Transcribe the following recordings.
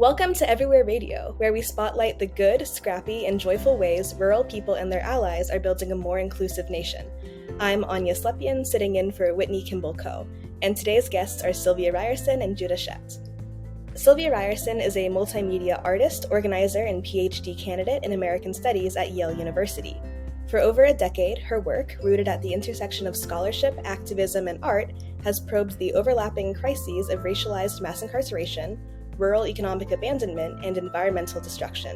Welcome to Everywhere Radio, where we spotlight the good, scrappy, and joyful ways rural people and their allies are building a more inclusive nation. I'm Anya Slepian, sitting in for Whitney Kimball-Coe, and today's guests are Sylvia Ryerson and Jude Schept. Sylvia Ryerson is a multimedia artist, organizer, and PhD candidate in American Studies at Yale University. For over a decade, her work, rooted at the intersection of scholarship, activism, and art, has probed the overlapping crises of racialized mass incarceration, rural economic abandonment, and environmental destruction.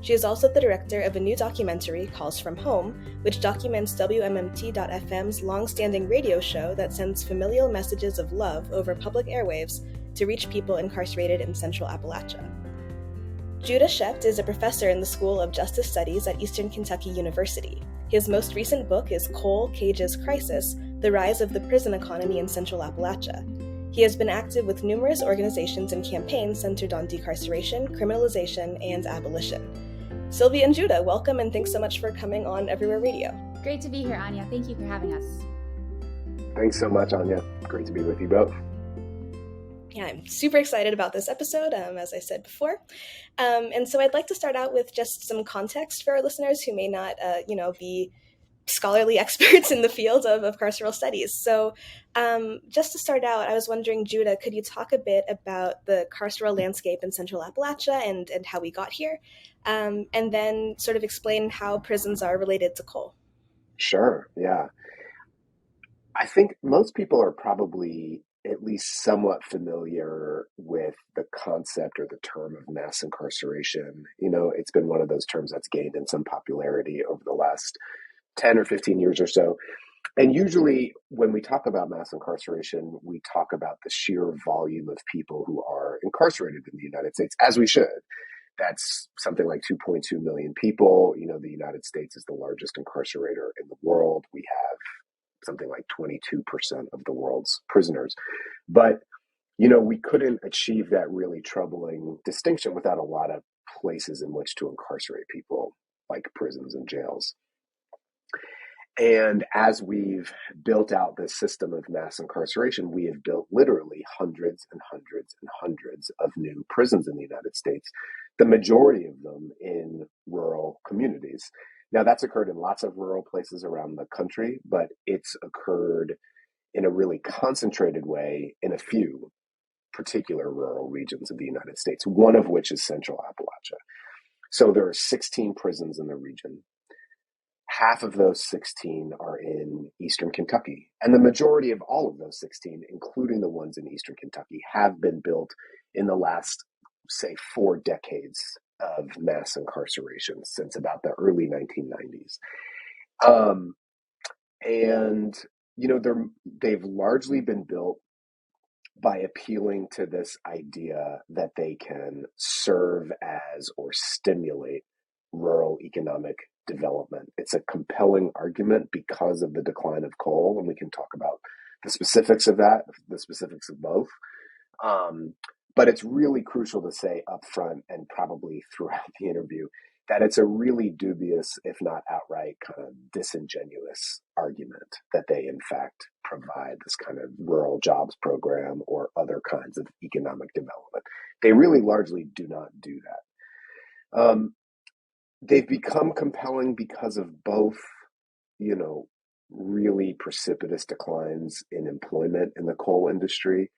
She is also the director of a new documentary, Calls from Home, which documents WMMT.FM's longstanding radio show that sends familial messages of love over public airwaves to reach people incarcerated in Central Appalachia. Jude Schept is a professor in the School of Justice Studies at Eastern Kentucky University. His most recent book is Coal, Cages, Crisis: The Rise of the Prison Economy in Central Appalachia. He has been active with numerous organizations and campaigns centered on decarceration, criminalization, and abolition. Sylvia and Judah, welcome and thanks so much for coming on Everywhere Radio. Great to be here, Anya. Thank you for having us. Thanks so much, Anya. Great to be with you both. Yeah, I'm super excited about this episode, as I said before. And so I'd like to start out with just some context for our listeners who may not, be scholarly experts in the field of carceral studies. So just to start out, I was wondering, Judah, could you talk a bit about the carceral landscape in Central Appalachia and how we got here? And then sort of explain how prisons are related to coal. Sure, yeah. I think most people are probably at least somewhat familiar with the concept or the term of mass incarceration. You know, it's been one of those terms that's gained in some popularity over the last 10 or 15 years or so. And usually when we talk about mass incarceration, we talk about the sheer volume of people who are incarcerated in the United States, as we should. That's something like 2.2 million people. You know, the United States is the largest incarcerator in the world. We have something like 22% of the world's prisoners. But, you know, we couldn't achieve that really troubling distinction without a lot of places in which to incarcerate people, like prisons and jails. And as we've built out this system of mass incarceration, we have built literally hundreds and hundreds and hundreds of new prisons in the United States, the majority of them in rural communities. Now, that's occurred in lots of rural places around the country, but it's occurred in a really concentrated way in a few particular rural regions of the United States, one of which is Central Appalachia. So there are 16 prisons in the region. Half of those 16 are in Eastern Kentucky. And the majority of all of those 16, including the ones in Eastern Kentucky, have been built in the last, say, 4 decades of mass incarceration since about the early 1990s. And, you know, they've largely been built by appealing to this idea that they can serve as or stimulate rural economic development. It's a compelling argument because of the decline of coal, and we can talk about the specifics of that, the specifics of both. But it's really crucial to say up front and probably throughout the interview that it's a really dubious, if not outright, kind of disingenuous argument that they in fact provide this kind of rural jobs program or other kinds of economic development. They really largely do not do that. They've become compelling because of both, you know, really precipitous declines in employment in the coal industry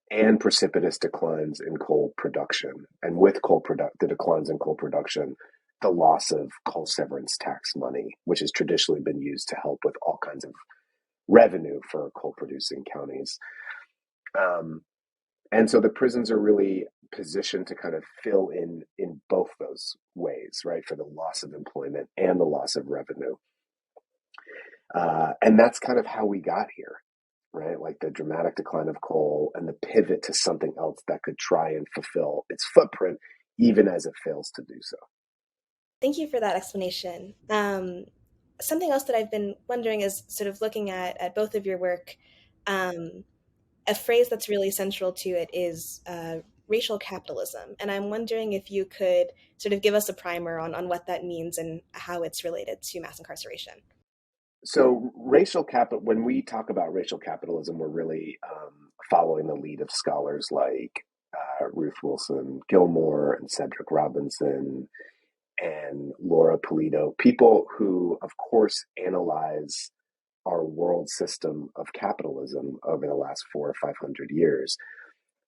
and precipitous declines in coal production. And with the declines in coal production, the loss of coal severance tax money, which has traditionally been used to help with all kinds of revenue for coal-producing counties. And so the prisons are really positioned to kind of fill in both those ways, right? For the loss of employment and the loss of revenue. And that's kind of how we got here, right? Like the dramatic decline of coal and the pivot to something else that could try and fulfill its footprint, even as it fails to do so. Thank you for that explanation. Something else that I've been wondering is sort of looking at both of your work. A phrase that's really central to it is racial capitalism. And I'm wondering if you could sort of give us a primer on what that means and how it's related to mass incarceration. So when we talk about racial capitalism, we're really following the lead of scholars like Ruth Wilson Gilmore and Cedric Robinson and Laura Polito, people who, of course, analyze our world system of capitalism over the last 400 or 500 years,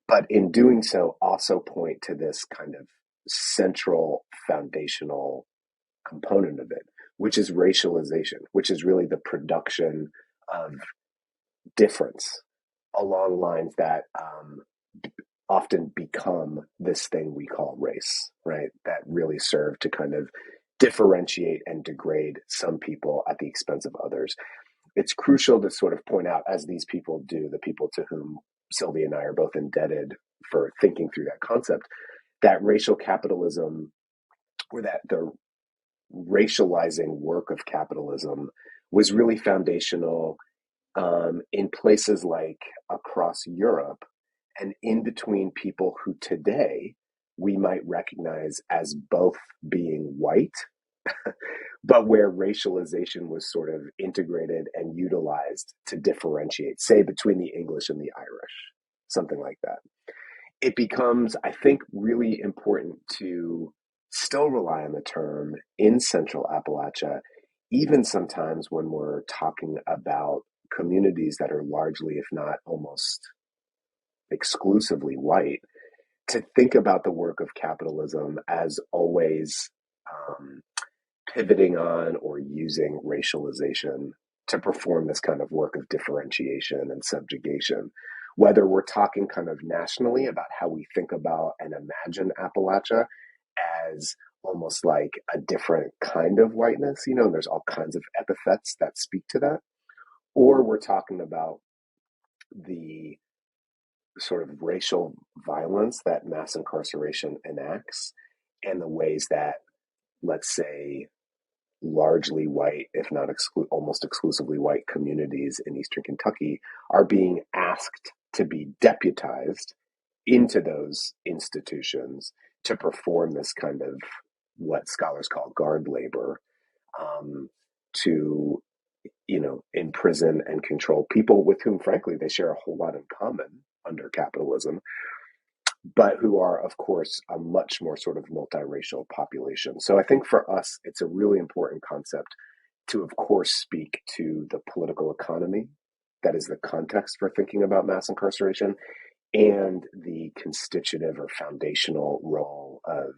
but in doing so also point to this kind of central foundational component of it, which is racialization, which is really the production of difference along lines that often become this thing we call race, right? That really serve to kind of differentiate and degrade some people at the expense of others. It's crucial to sort of point out, as these people do, the people to whom Sylvia and I are both indebted for thinking through that concept, that racial capitalism, or that the racializing work of capitalism, was really foundational in places like across Europe and in between people who today we might recognize as both being white, but where racialization was sort of integrated and utilized to differentiate, say, between the English and the Irish, something like that. It becomes, I think, really important to still rely on the term in Central Appalachia, even sometimes when we're talking about communities that are largely, if not almost exclusively white, to think about the work of capitalism as always pivoting on or using racialization to perform this kind of work of differentiation and subjugation. Whether we're talking kind of nationally about how we think about and imagine Appalachia as almost like a different kind of whiteness, and there's all kinds of epithets that speak to that, or we're talking about the sort of racial violence that mass incarceration enacts and the ways that, let's say, largely white, if not almost exclusively white communities in Eastern Kentucky are being asked to be deputized into those institutions to perform this kind of what scholars call guard labor, to imprison and control people with whom, frankly, they share a whole lot in common under capitalism, but who are, of course, a much more sort of multiracial population. So I think for us, it's a really important concept to, of course, speak to the political economy that is the context for thinking about mass incarceration, and the constitutive or foundational role of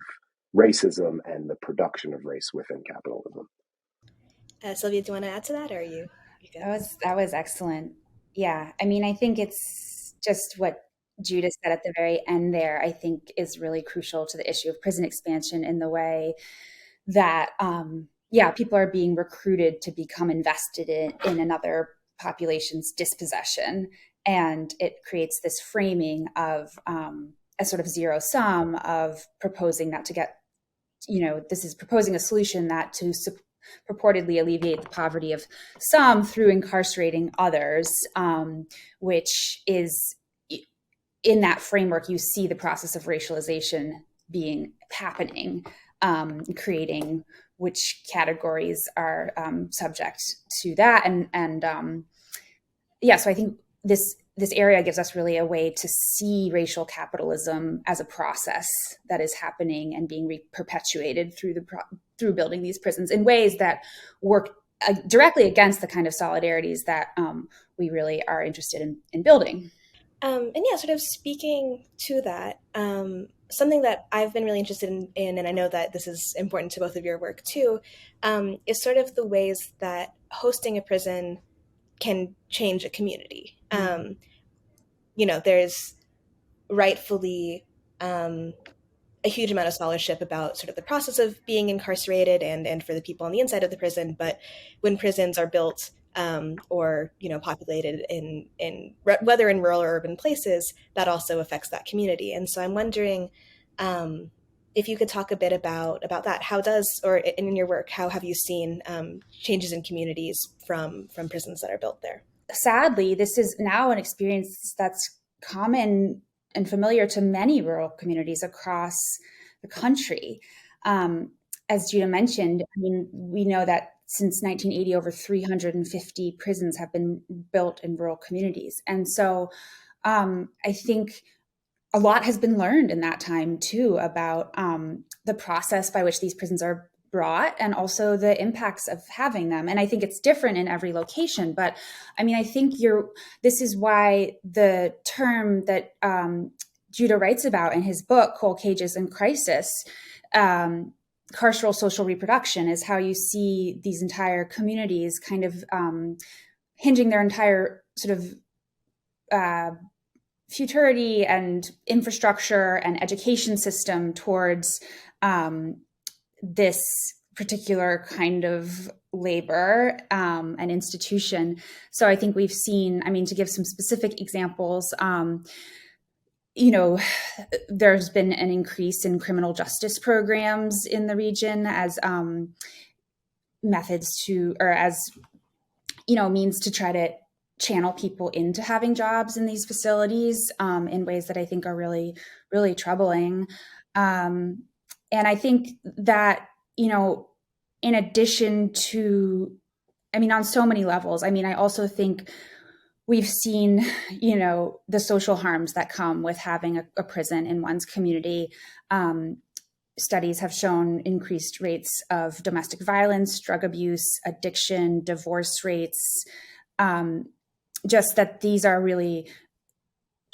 racism and the production of race within capitalism. Sylvia, do you want to add to that, or are you good? That was excellent. Yeah, I mean, I think it's just what Judah said at the very end there, I think is really crucial to the issue of prison expansion in the way that, people are being recruited to become invested in another population's dispossession. And it creates this framing of a sort of zero sum of proposing that to get, this is proposing a solution that to purportedly alleviate the poverty of some through incarcerating others, which is, in that framework, you see the process of racialization happening, creating which categories are subject to that. So I think this area gives us really a way to see racial capitalism as a process that is happening and being perpetuated through building these prisons in ways that work directly against the kind of solidarities that we really are interested in building. Sort of speaking to that, something that I've been really interested in, and I know that this is important to both of your work too, is sort of the ways that hosting a prison can change a community. There's rightfully a huge amount of scholarship about sort of the process of being incarcerated and for the people on the inside of the prison. But when prisons are built or populated in whether in rural or urban places, that also affects that community. And so I'm wondering if you could talk a bit about that. How does, or in your work, how have you seen changes in communities from prisons that are built there? Sadly, this is now an experience that's common and familiar to many rural communities across the country. As Judah mentioned, I mean, we know that since 1980, over 350 prisons have been built in rural communities. And so I think a lot has been learned in that time too about the process by which these prisons are brought and also the impacts of having them. And I think it's different in every location. But I mean, I think this is why the term that Judah writes about in his book, Cold Cages and Crisis, carceral social reproduction, is how you see these entire communities kind of hinging their entire sort of futurity and infrastructure and education system towards this particular kind of labor and institution. So I think we've seen, I mean, to give some specific examples, there's been an increase in criminal justice programs in the region as methods to, or as, means to try to channel people into having jobs in these facilities in ways that I think are really, really troubling. And I think that, in addition to, on so many levels, I also think we've seen, the social harms that come with having a prison in one's community. Studies have shown increased rates of domestic violence, drug abuse, addiction, divorce rates, just that these are really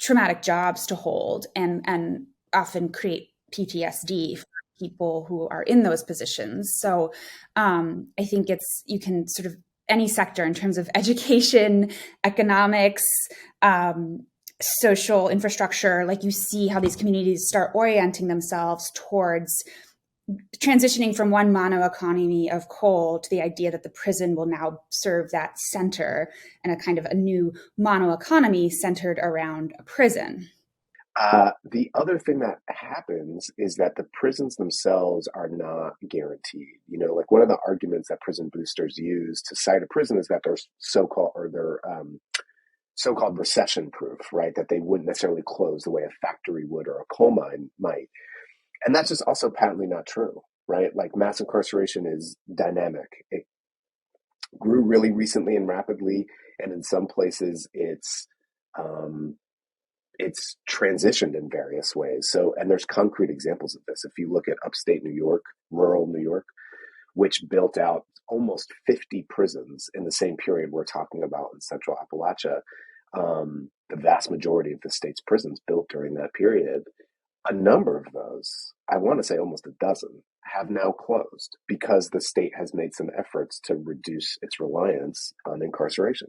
traumatic jobs to hold and often create PTSD for people who are in those positions. So I think you can sort of any sector in terms of education, economics, social infrastructure, like you see how these communities start orienting themselves towards transitioning from one mono-economy of coal to the idea that the prison will now serve that center and a kind of a new mono-economy centered around a prison. The other thing that happens is that the prisons themselves are not guaranteed. Like one of the arguments that prison boosters use to cite a prison is that they're so-called recession proof, right? That they wouldn't necessarily close the way a factory would or a coal mine might. And that's just also patently not true, right? Like mass incarceration is dynamic. It grew really recently and rapidly, and in some places it's transitioned in various ways. So, and there's concrete examples of this. If you look at upstate New York, rural New York, which built out almost 50 prisons in the same period we're talking about in Central Appalachia, the vast majority of the state's prisons built during that period, a number of those, I want to say almost a dozen, have now closed because the state has made some efforts to reduce its reliance on incarceration.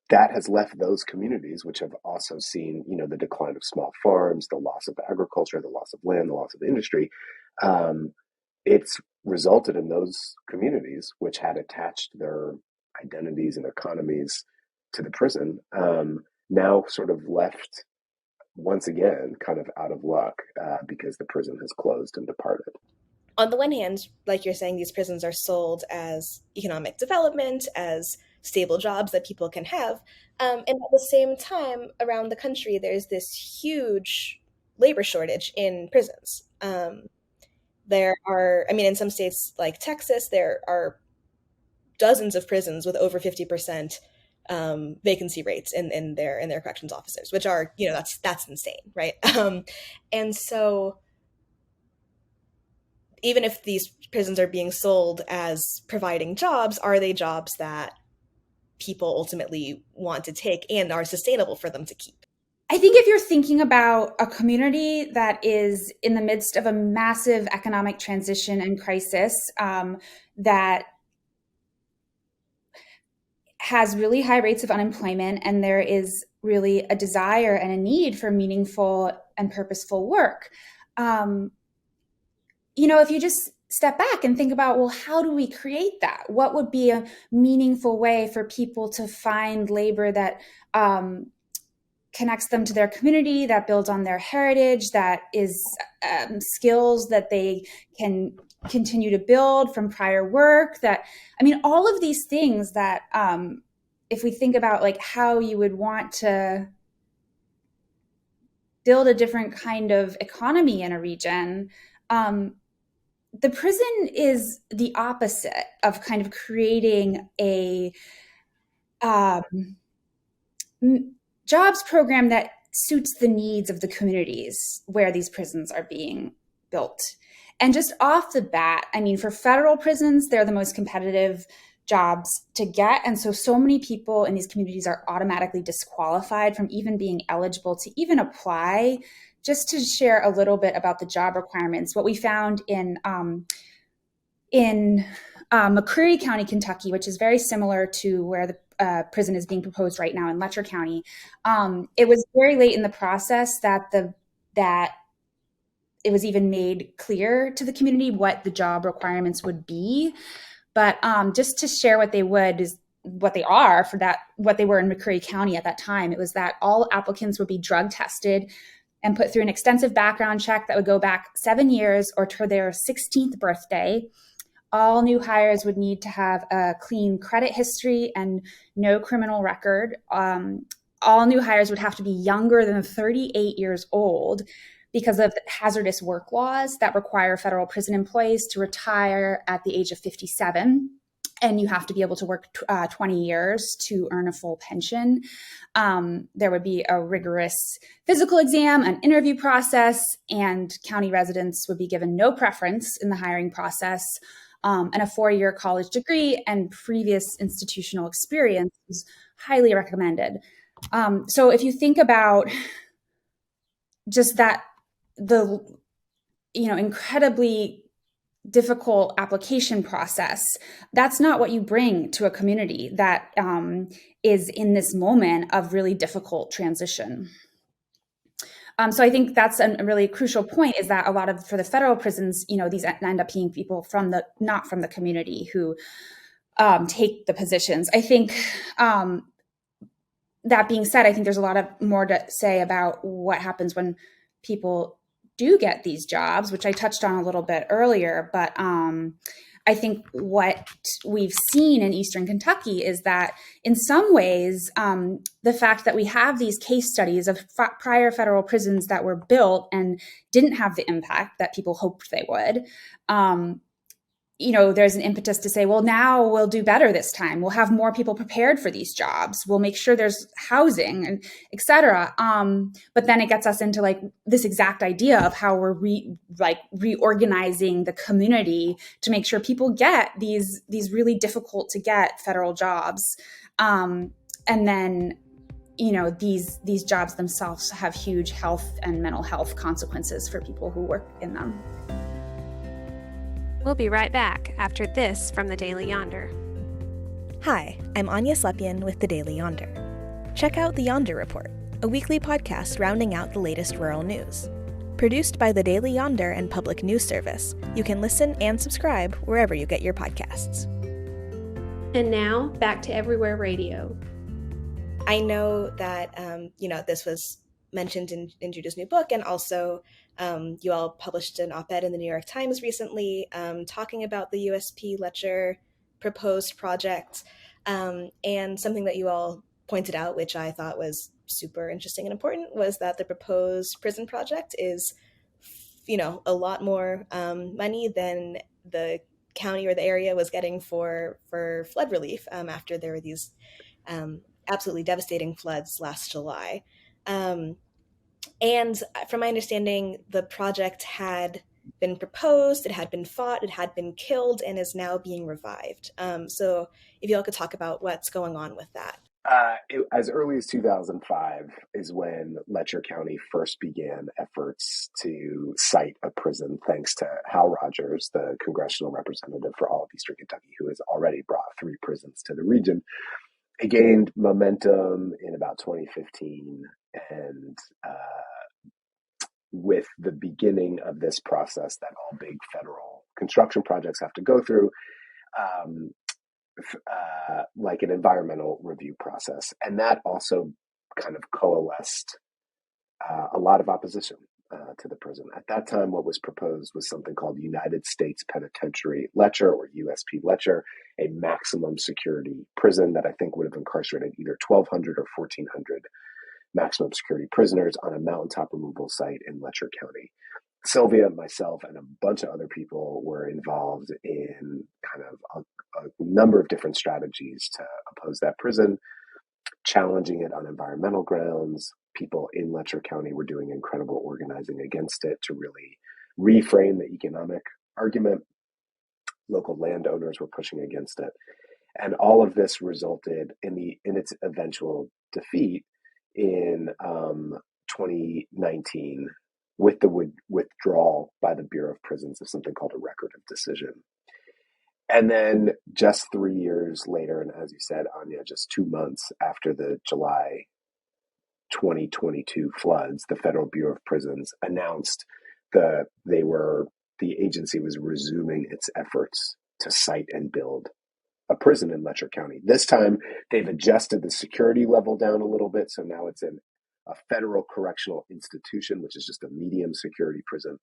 That has left those communities, which have also seen, the decline of small farms, the loss of agriculture, the loss of land, the loss of industry. It's resulted in those communities, which had attached their identities and economies to the prison, now sort of left once again kind of out of luck because the prison has closed and departed. On the one hand, like you're saying, these prisons are sold as economic development, as stable jobs that people can have. And at the same time, around the country, there's this huge labor shortage in prisons. There are, in some states like Texas, there are dozens of prisons with over 50% vacancy rates in their corrections officers, which are, that's insane, right? And so even if these prisons are being sold as providing jobs, are they jobs that people ultimately want to take and are sustainable for them to keep? I think if you're thinking about a community that is in the midst of a massive economic transition and crisis, that has really high rates of unemployment, and there is really a desire and a need for meaningful and purposeful work. If you just step back and think about, well, how do we create that? What would be a meaningful way for people to find labor that connects them to their community, that builds on their heritage, that is skills that they can continue to build from prior work, all of these things that if we think about like how you would want to build a different kind of economy in a region, the prison is the opposite of kind of creating a jobs program that suits the needs of the communities where these prisons are being built. And just off the bat, I mean, for federal prisons, they're the most competitive jobs to get. And so many people in these communities are automatically disqualified from even being eligible to even apply. Just to share a little bit about the job requirements, what we found in McCreary County, Kentucky, which is very similar to where the prison is being proposed right now in Letcher County. It was very late in the process that it was even made clear to the community what the job requirements would be. But just to share what they were for that, what they were in McCreary County at that time, it was that all applicants would be drug tested and put through an extensive background check that would go back 7 years or to their 16th birthday. All new hires would need to have a clean credit history and no criminal record. All new hires would have to be younger than 38 years old because of hazardous work laws that require federal prison employees to retire at the age of 57. And you have to be able to work 20 years to earn a full pension. There would be a rigorous physical exam, an interview process, and county residents would be given no preference in the hiring process. And a 4-year college degree and previous institutional experience is highly recommended. So if you think about just that, the incredibly difficult application process, that's not what you bring to a community that is in this moment of really difficult transition. So I think that's a really crucial point, is that for the federal prisons, these end up being people not from the community who take the positions. I think that being said, I think there's a lot of more to say about what happens when people do get these jobs, which I touched on a little bit earlier. But I think what we've seen in Eastern Kentucky is that in some ways, the fact that we have these case studies of prior federal prisons that were built and didn't have the impact that people hoped they would, there's an impetus to say, well, now we'll do better this time. We'll have more people prepared for these jobs. We'll make sure there's housing, and et cetera. But then it gets us into like this exact idea of how we're reorganizing the community to make sure people get these really difficult to get federal jobs. And then, these jobs themselves have huge health and mental health consequences for people who work in them. We'll be right back after this from the Daily Yonder. Hi, I'm Anya Slepian with the Daily Yonder. Check out the Yonder Report, a weekly podcast rounding out the latest rural news. Produced by the Daily Yonder and Public News Service, you can listen and subscribe wherever you get your podcasts. And now, back to Everywhere Radio. I know that, this was mentioned in Jude's new book, and also you all published an op-ed in the New York Times recently talking about the USP Letcher proposed project, and something that you all pointed out, which I thought was super interesting and important, was that the proposed prison project is, a lot more money than the county or the area was getting for flood relief after there were these absolutely devastating floods last July. And from my understanding, the project had been proposed, it had been fought, it had been killed, and is now being revived. So if you all could talk about what's going on with that. As early as 2005 is when Letcher County first began efforts to site a prison, thanks to Hal Rogers, the congressional representative for all of Eastern Kentucky, who has already brought 3 prisons to the region. It gained momentum in about 2015, and with the beginning of this process that all big federal construction projects have to go through, like an environmental review process. And that also kind of coalesced a lot of opposition to the prison. At that time, what was proposed was something called United States Penitentiary Letcher, or USP Letcher, a maximum security prison that I think would have incarcerated either 1,200 or 1,400 maximum security prisoners on a mountaintop removal site in Letcher County. Sylvia, myself, and a bunch of other people were involved in kind of a number of different strategies to oppose that prison. challenging it on environmental grounds. People in Letcher County were doing incredible organizing against it to really reframe the economic argument. Local landowners were pushing against it. And all of this resulted in its eventual defeat in 2019 with the withdrawal by the Bureau of Prisons of something called a record of decision. And then just 3 years later, and as you said, Anya, just 2 months after the July 2022 floods, the Federal Bureau of Prisons announced the agency was resuming its efforts to site and build a prison in Letcher County. This time, they've adjusted the security level down a little bit, so now it's in a federal correctional institution, which is just a medium security prison.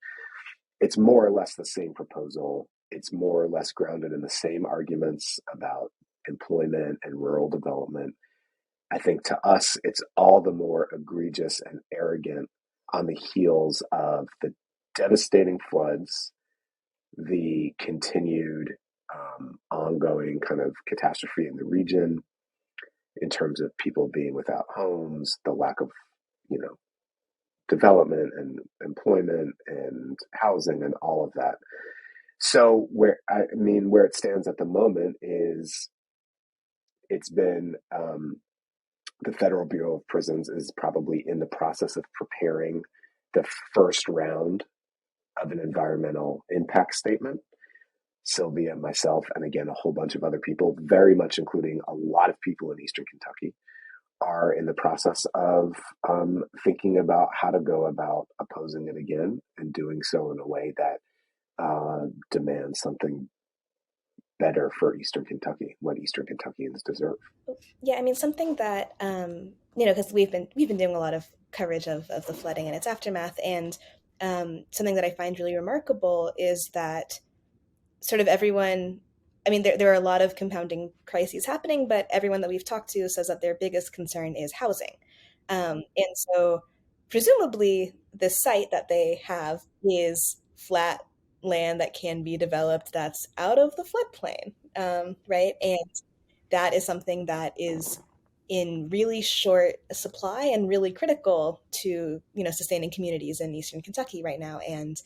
It's more or less the same proposal. It's more or less grounded in the same arguments about employment and rural development. I think to us, it's all the more egregious and arrogant on the heels of the devastating floods, the continued ongoing kind of catastrophe in the region in terms of people being without homes, the lack of, development and employment and housing and all of that. So where it stands at the moment is it's been the Federal Bureau of Prisons is probably in the process of preparing the first round of an environmental impact statement. Sylvia, myself, and again, a whole bunch of other people, very much including a lot of people in Eastern Kentucky, are in the process of thinking about how to go about opposing it again and doing so in a way that demands something better for Eastern Kentucky, what Eastern Kentuckians deserve. Yeah, I mean, something that because we've been doing a lot of coverage of the flooding and its aftermath, and something that I find really remarkable is that sort of everyone. I mean, there are a lot of compounding crises happening, but everyone that we've talked to says that their biggest concern is housing, and so presumably the site that they have is flat land that can be developed that's out of the floodplain, right? And that is something that is in really short supply and really critical to sustaining communities in Eastern Kentucky right now. And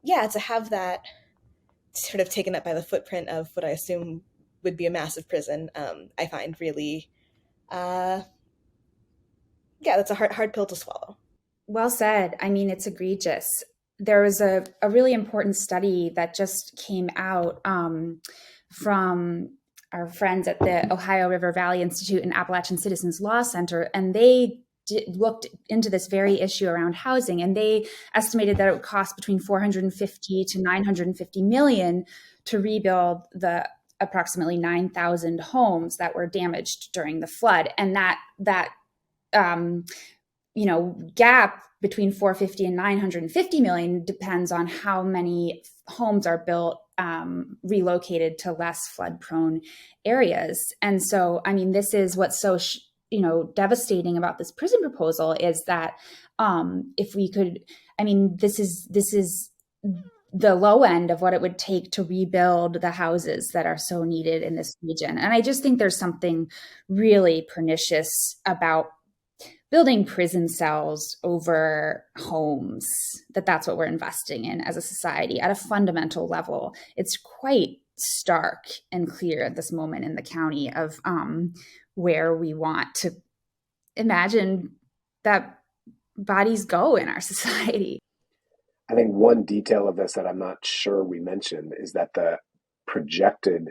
yeah, to have that sort of taken up by the footprint of what I assume would be a massive prison, I find really, yeah, that's a hard pill to swallow. Well said. I mean, it's egregious. There was a really important study that just came out from our friends at the Ohio River Valley Institute and Appalachian Citizens Law Center, and they looked into this very issue around housing, and they estimated that it would cost between 450 to 950 million to rebuild the approximately 9,000 homes that were damaged during the flood. And that gap between 450 and 950 million depends on how many homes are built, relocated to less flood prone areas. And so, I mean, this is what's so, devastating about this prison proposal is that if we could, I mean, this is the low end of what it would take to rebuild the houses that are so needed in this region. And I just think there's something really pernicious about building prison cells over homes, that's what we're investing in as a society at a fundamental level. It's quite stark and clear at this moment in the county of where we want to imagine that bodies go in our society. I think one detail of this that I'm not sure we mentioned is that the projected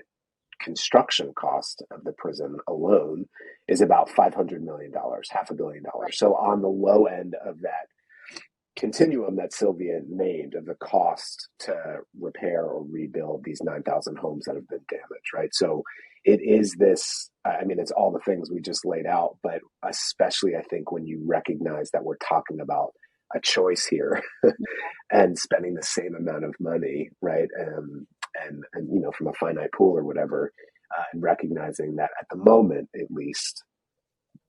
construction cost of the prison alone is about $500 million, $500 million. So on the low end of that continuum that Sylvia named of the cost to repair or rebuild these 9,000 homes that have been damaged, right? So it is this, it's all the things we just laid out, but especially I think when you recognize that we're talking about a choice here and spending the same amount of money, right? And from a finite pool or whatever, and recognizing that at the moment, at least,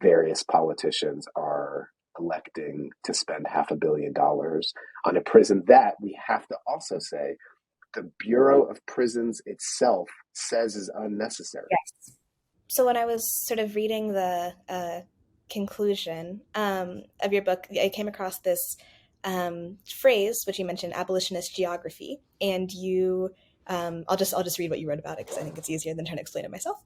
various politicians are electing to spend $500 million on a prison that we have to also say the Bureau of Prisons itself says is unnecessary. Yes. So when I was sort of reading the conclusion of your book, I came across this phrase, which you mentioned, abolitionist geography, and you. I'll just read what you wrote about it because I think it's easier than trying to explain it myself.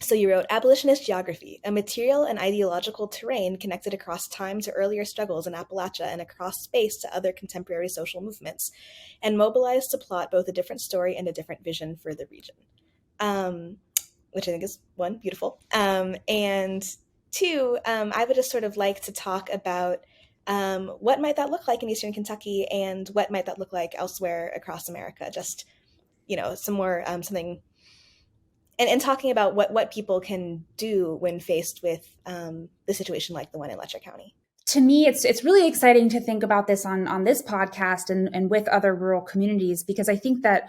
So you wrote, abolitionist geography, a material and ideological terrain connected across time to earlier struggles in Appalachia and across space to other contemporary social movements, and mobilized to plot both a different story and a different vision for the region. Which I think is, one, beautiful. And two, I would just sort of like to talk about what might that look like in Eastern Kentucky and what might that look like elsewhere across America. Just, some more, something, and talking about what people can do when faced with the situation like the one in Letcher County. To me, it's really exciting to think about this on this podcast and with other rural communities, because I think that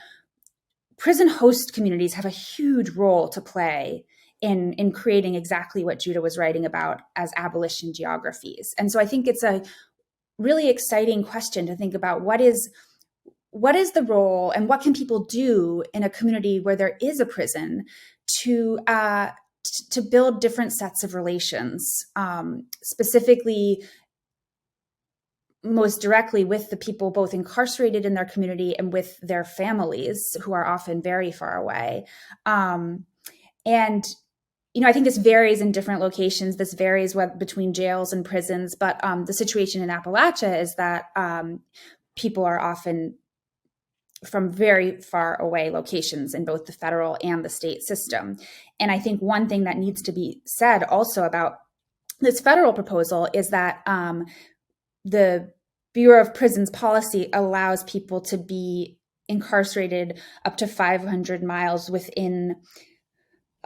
prison host communities have a huge role to play in creating exactly what Judah was writing about as abolition geographies. And so I think it's a really exciting question to think about what is the role and what can people do in a community where there is a prison to build different sets of relations, specifically most directly with the people both incarcerated in their community and with their families who are often very far away. And I think this varies in different locations. This varies between jails and prisons, but the situation in Appalachia is that people are often from very far away locations in both the federal and the state system. And I think one thing that needs to be said also about this federal proposal is that the Bureau of Prisons policy allows people to be incarcerated up to 500 miles within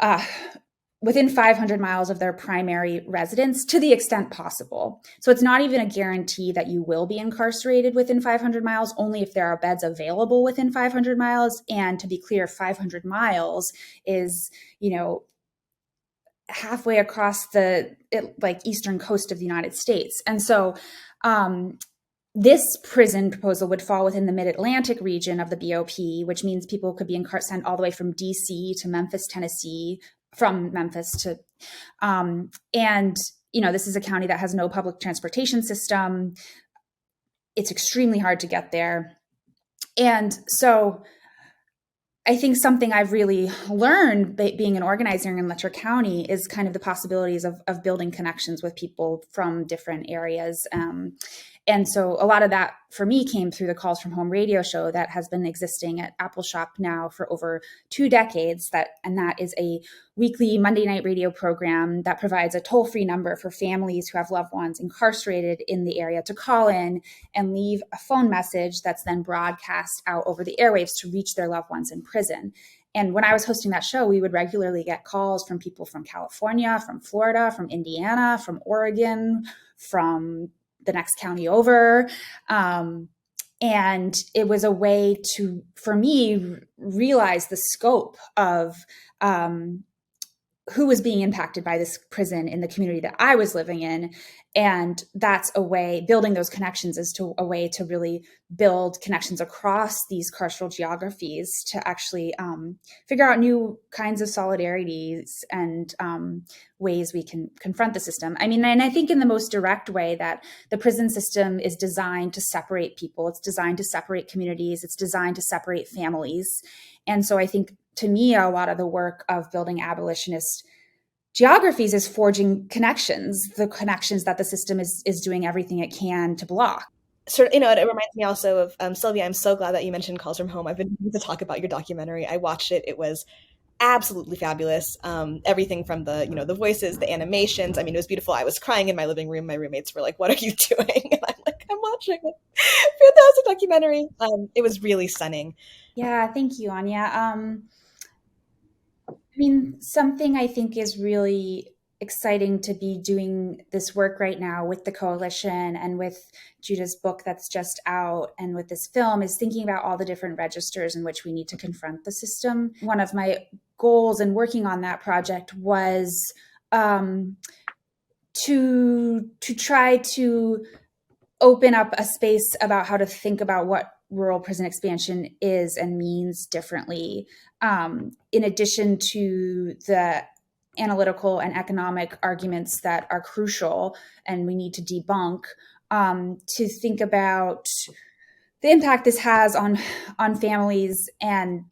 500 miles of their primary residence to the extent possible. So it's not even a guarantee that you will be incarcerated within 500 miles, only if there are beds available within 500 miles. And to be clear, 500 miles is, halfway across the eastern coast of the United States. And so this prison proposal would fall within the mid-Atlantic region of the BOP, which means people could be sent all the way from DC to Memphis, Tennessee, from Memphis to, this is a county that has no public transportation system. It's extremely hard to get there. And so I think something I've really learned being an organizer in Letcher County is kind of the possibilities of building connections with people from different areas. And so a lot of that for me came through the Calls from Home radio show that has been existing at Apple Shop now for over 2 decades. And that is a weekly Monday night radio program that provides a toll-free number for families who have loved ones incarcerated in the area to call in and leave a phone message that's then broadcast out over the airwaves to reach their loved ones in prison. And when I was hosting that show, we would regularly get calls from people from California, from Florida, from Indiana, from Oregon, from the next county over. And it was a way to, for me, realize the scope of who was being impacted by this prison in the community that I was living in. And that's a way, building those connections is a way to really build connections across these carceral geographies to actually figure out new kinds of solidarities and ways we can confront the system. I mean, and I think in the most direct way that the prison system is designed to separate people. It's designed to separate communities. It's designed to separate families. And so I think, to me, a lot of the work of building abolitionist geographies is forging connections, the connections that the system is doing everything it can to block. It reminds me also of Sylvia. I'm so glad that you mentioned Calls from Home. I've been meaning to talk about your documentary. I watched it. It was absolutely fabulous. Everything from the voices, the animations. I mean, it was beautiful. I was crying in my living room. My roommates were like, "What are you doing?" And I'm like, "I'm watching it." Fantastic documentary. It was really stunning. Yeah, thank you, Anya. I mean, something I think is really exciting to be doing this work right now with the coalition and with Judah's book that's just out and with this film is thinking about all the different registers in which we need to confront the system. One of my goals in working on that project was to try to open up a space about how to think about what rural prison expansion is and means differently, in addition to the analytical and economic arguments that are crucial and we need to debunk, to think about the impact this has on families and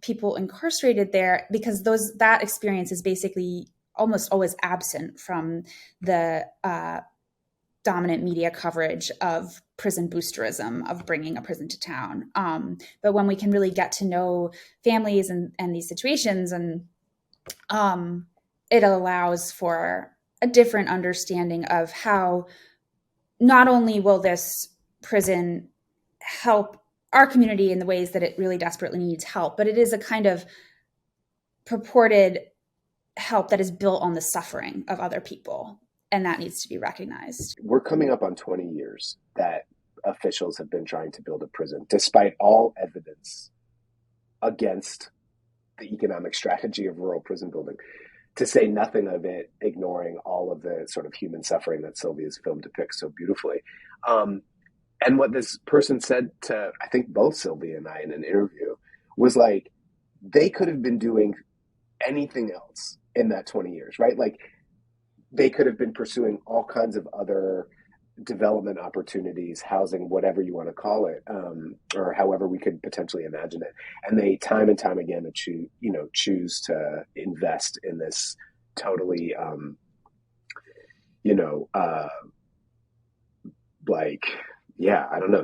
people incarcerated there, because that experience is basically almost always absent from the dominant media coverage of prison boosterism, of bringing a prison to town. But when we can really get to know families and these situations, and it allows for a different understanding of how not only will this prison help our community in the ways that it really desperately needs help, but it is a kind of purported help that is built on the suffering of other people. And that needs to be recognized. We're coming up on 20 years that officials have been trying to build a prison, despite all evidence against the economic strategy of rural prison building, to say nothing of it ignoring all of the sort of human suffering that Sylvia's film depicts so beautifully. And what this person said to, I think, both Sylvia and I in an interview was like, they could have been doing anything else in that 20 years, right? Like, they could have been pursuing all kinds of other development opportunities, housing, whatever you want to call it, or however we could potentially imagine it. And they time and time again choose to invest in this totally,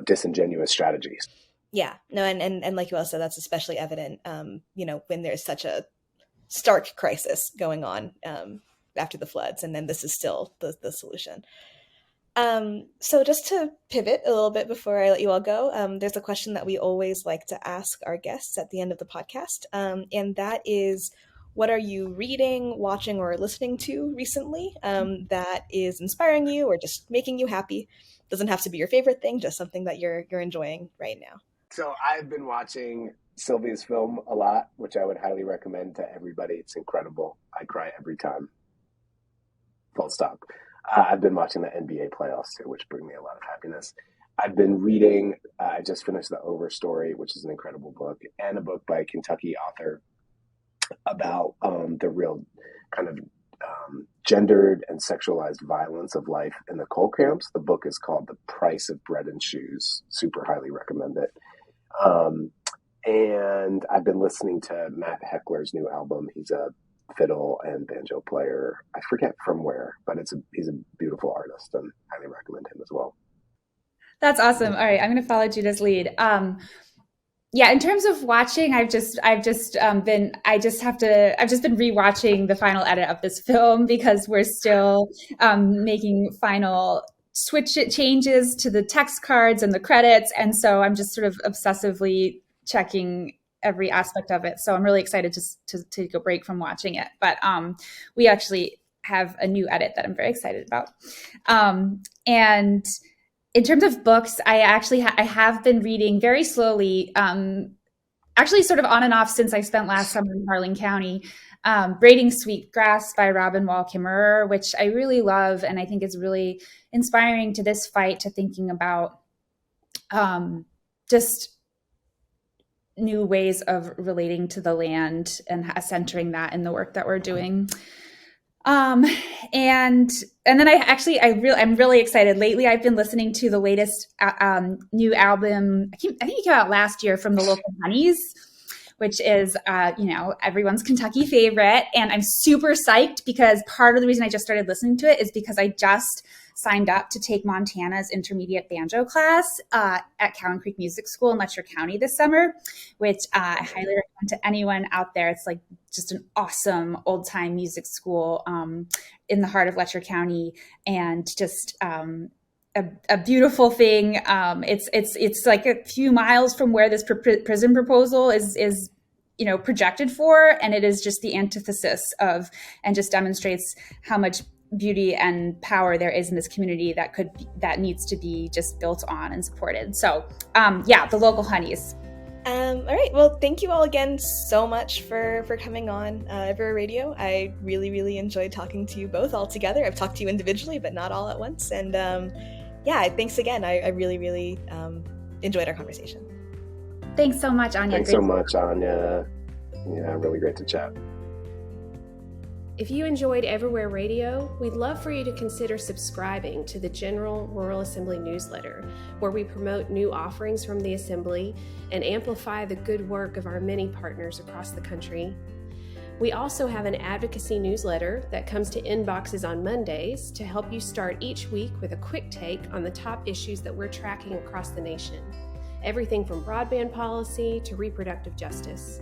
disingenuous strategies. Yeah, no, and like you all said, that's especially evident, when there's such a stark crisis going on after the floods, and then this is still the solution. So just to pivot a little bit before I let you all go, there's a question that we always like to ask our guests at the end of the podcast, and that is, what are you reading, watching, or listening to recently that is inspiring you or just making you happy? Doesn't have to be your favorite thing, just something that you're enjoying right now. So I've been watching Sylvia's film a lot, which I would highly recommend to everybody. It's incredible. I cry every time. Full stop. I've been watching the NBA playoffs too, which bring me a lot of happiness. I've been reading, I just finished The Overstory, which is an incredible book, and a book by a Kentucky author about the real kind of gendered and sexualized violence of life in the coal camps. The book is called The Price of Bread and Shoes. Super highly recommend it. And I've been listening to Matt Heckler's new album. He's a fiddle and banjo player. I forget from where, but he's a beautiful artist, and highly recommend him as well. That's awesome. All right, I'm going to follow Judah's lead. Yeah, in terms of watching, I've just been rewatching the final edit of this film because we're still making final changes to the text cards and the credits, and so I'm just sort of obsessively checking every aspect of it. So I'm really excited to take a break from watching it. But we actually have a new edit that I'm very excited about. And in terms of books, I have been reading very slowly, actually sort of on and off since I spent last summer in Harlan County, Braiding Sweetgrass by Robin Wall Kimmerer, which I really love. And I think is really inspiring to this fight, to thinking about just new ways of relating to the land and centering that in the work that we're doing. And then I'm really excited. Lately, I've been listening to the latest new album. I think it came out last year, from the Local Honeys, which is everyone's Kentucky favorite. And I'm super psyched because part of the reason I just started listening to it is because I just signed up to take Montana's intermediate banjo class at Cowan Creek Music School in Letcher County this summer, which I highly recommend to anyone out there. It's like just an awesome old time music school in the heart of Letcher County, and just a beautiful thing. It's like a few miles from where this prison proposal is projected for, and it is just the antithesis of, and just demonstrates how much beauty and power there is in this community that needs to be just built on and supported. So the Local Honeys. All right, well, thank you all again so much for coming on Everywhere Radio. I really, really enjoyed talking to you both all together. I've talked to you individually, but not all at once. And thanks again. I really, really enjoyed our conversation. Thanks so much, Anya. Thanks so much, Anya. Yeah, really great to chat. If you enjoyed Everywhere Radio, we'd love for you to consider subscribing to the General Rural Assembly newsletter, where we promote new offerings from the Assembly and amplify the good work of our many partners across the country. We also have an advocacy newsletter that comes to inboxes on Mondays to help you start each week with a quick take on the top issues that we're tracking across the nation. Everything from broadband policy to reproductive justice.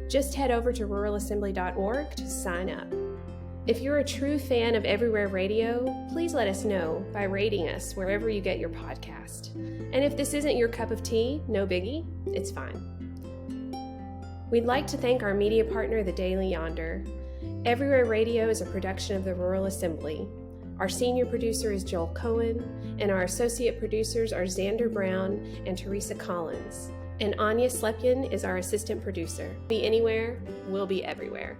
Just head over to ruralassembly.org to sign up. If you're a true fan of Everywhere Radio, please let us know by rating us wherever you get your podcast. And if this isn't your cup of tea, no biggie, it's fine. We'd like to thank our media partner, The Daily Yonder. Everywhere Radio is a production of the Rural Assembly. Our senior producer is Joel Cohen, and our associate producers are Xander Brown and Teresa Collins. And Anya Slepian is our assistant producer. Be anywhere, we'll be everywhere.